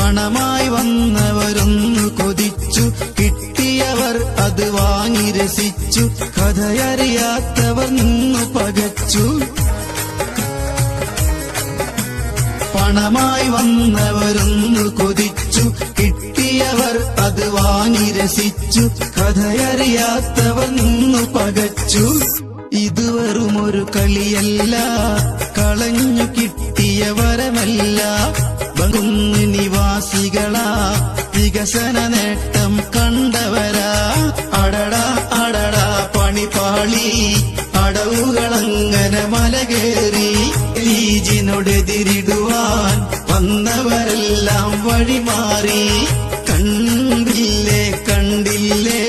പണമായി വന്നവരൊന്നു കൊതിച്ചു, കിട്ടിയവർ അത് വാങ്ങി രസിച്ചു. കഥയറിയാത്തവർ നിന്നു പകച്ചു. പണമായി വന്നവരൊന്നു കൊതിച്ചു, കിട്ടിയവർ അത് വാങ്ങി രസിച്ചു. കഥയറിയാത്തവർ നിന്നു പകച്ചു. ഇത് വെറുമൊരു കളിയല്ല, കളഞ്ഞു കിട്ടിയ വരമല്ല. ബംഗുന്ന് നിവാസികളാ വികസന നേട്ടം കണ്ടവരാ. അടടാ അടടാ പണിപാളി, അടവുകളങ്ങനെ മലകേറി. ലീജിനോടെതിരിടുവാൻ വന്നവരെല്ലാം വഴിമാറി. കണ്ടില്ലേ കണ്ടില്ലേ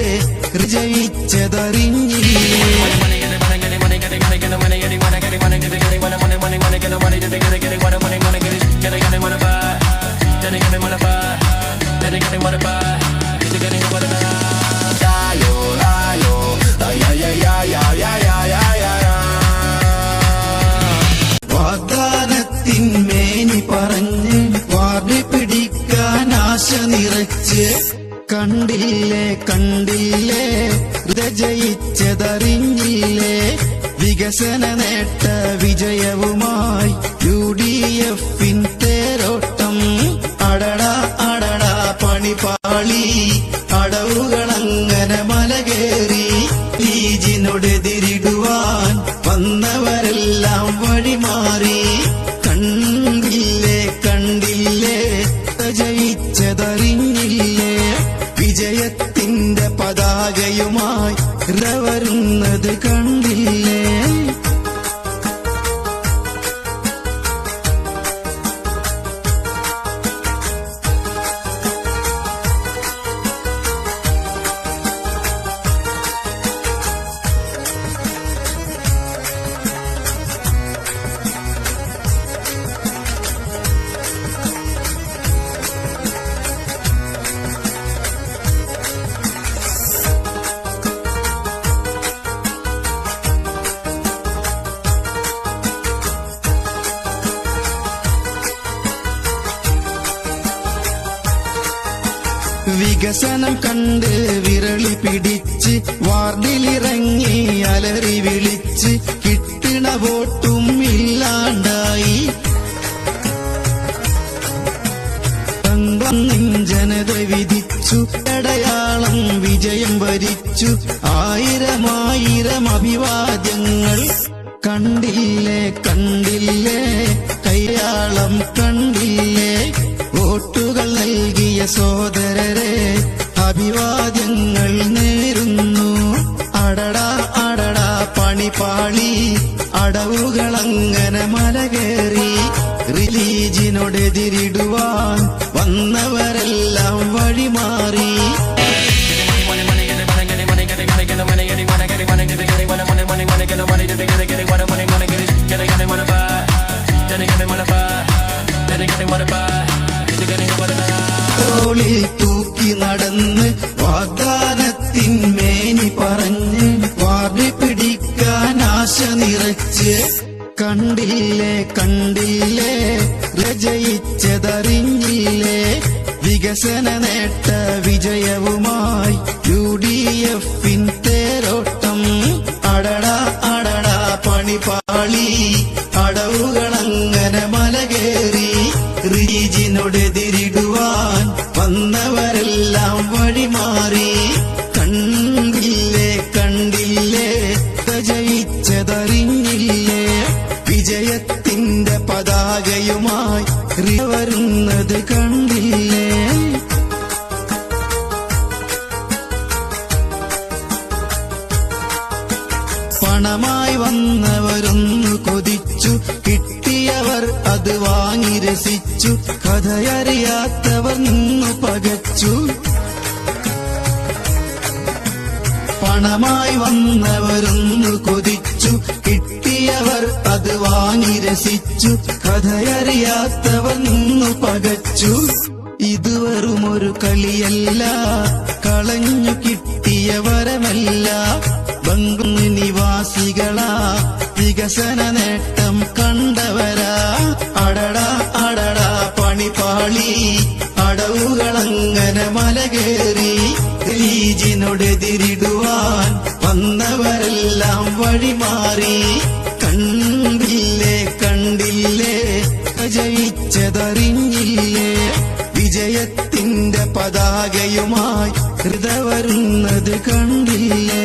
ജയിച്ചതറിഞ്ഞില്ലേ. വാഗ്ദാനത്തിന്മേനി പറഞ്ഞ് വാർഡ് പിടിക്കാൻ ആശ നിറച്ച്. കണ്ടില്ലേ കണ്ടില്ലേ ജയിച്ചതറിഞ്ഞില്ലേ. വികസന നേട്ട വിജയവുമായി UDF തേരോട്ടം. അടടാ അടടാ പണിപാളി, അടവുകളങ്ങനെ മലകേറി. ലീജിനോടെതിരിടുവാൻ വന്നവരെല്ലാം വഴിമാറി. കണ്ടില്ലേ കണ്ടില്ലേ ജയിച്ചതറിഞ്ഞില്ലേ. വിജയത്തിന്റെ പതാകയുമായി വരുന്നത് കണ്ടില്ലേ. വികസനം കണ്ട് വിരളി പിടിച്ച് വാർഡിലിറങ്ങി അലറി വിളിച്ച്. കിട്ടണ വോട്ടും ഇല്ലാണ്ടായി. ജനത വിധിച്ചു, അടയാളം വിജയം വരിച്ചു. ആയിരമായിരം അഭിവാദ്യങ്ങൾ. കണ്ടില്ലേ കണ്ടില്ലേ കയ്യാളം കണ്ടില്ലേ. വോട്ടുകൾ നൽകിയ സോദരരെ അഭിവാദ്യങ്ങൾ നേരുന്നു. അടടാ അടടാ പണിപാളി, അടവുകളങ്ങനെ മലകേറി. റിലീജിനോടെതിരിടുവാൻ വന്നവരെല്ലാം വഴിമാറി. തോളിൽ തൂക്കി നടന്ന് വാഗ്ദാനത്തിന്മേനി പറഞ്ഞ് വാർഡ് പിടിക്കാൻ ആശ നിറച്ച്. കണ്ടില്ലേ കണ്ടില്ലേ ജയിച്ചതറിഞ്ഞില്ലേ. വികസന നേട്ട വിജയവുമായി UDF തേരോട്ടം. അടടാ അടടാ പണിപാളി, അടവുകളങ്ങനെ മലകേറി. റീജിനോടെതിരിടുവാൻ വന്നവരെല്ലാം വഴിമാറി. കണ്ടില്ലേ കണ്ടില്ലേ ജയിച്ചതറിഞ്ഞില്ലേ. വിജയത്തിന്റെ പതാകയുമായി വരുന്നത് കണ്ടില്ലേ. പണമായി വന്നവരൊന്നു കൊതിച്ചു, കിട്ടിയവർ അത് വാങ്ങി രസിച്ചു. കഥയറിയാത്തവർ നിന്നു പകച്ചു. പണമായി വന്നവരൊന്നു കൊതിച്ചു, കിട്ടിയവർ അത് വാങ്ങി രസിച്ചു. കഥയറിയാത്തവർ നിന്നു പകച്ചു. ഇത് വെറുമൊരു കളിയല്ല, കളഞ്ഞു കിട്ടിയ വരമല്ല. ബംഗുന്ന് നിവാസികളാ വികസന നേട്ടം കണ്ടവരാ. അടടാ അടടാ പണിപാളി, അടവുകളങ്ങനെ മലകേറി ലീജിനോടെതിരിടുവാൻ വന്നവരെല്ലാം വഴിമാറി. കണ്ടില്ലേ കണ്ടില്ലേ ജയിച്ചതറിഞ്ഞില്ലേ, വിജയത്തിന്റെ പതാകയുമായി ഹൃദയ വരുന്നത് കണ്ടില്ലേ.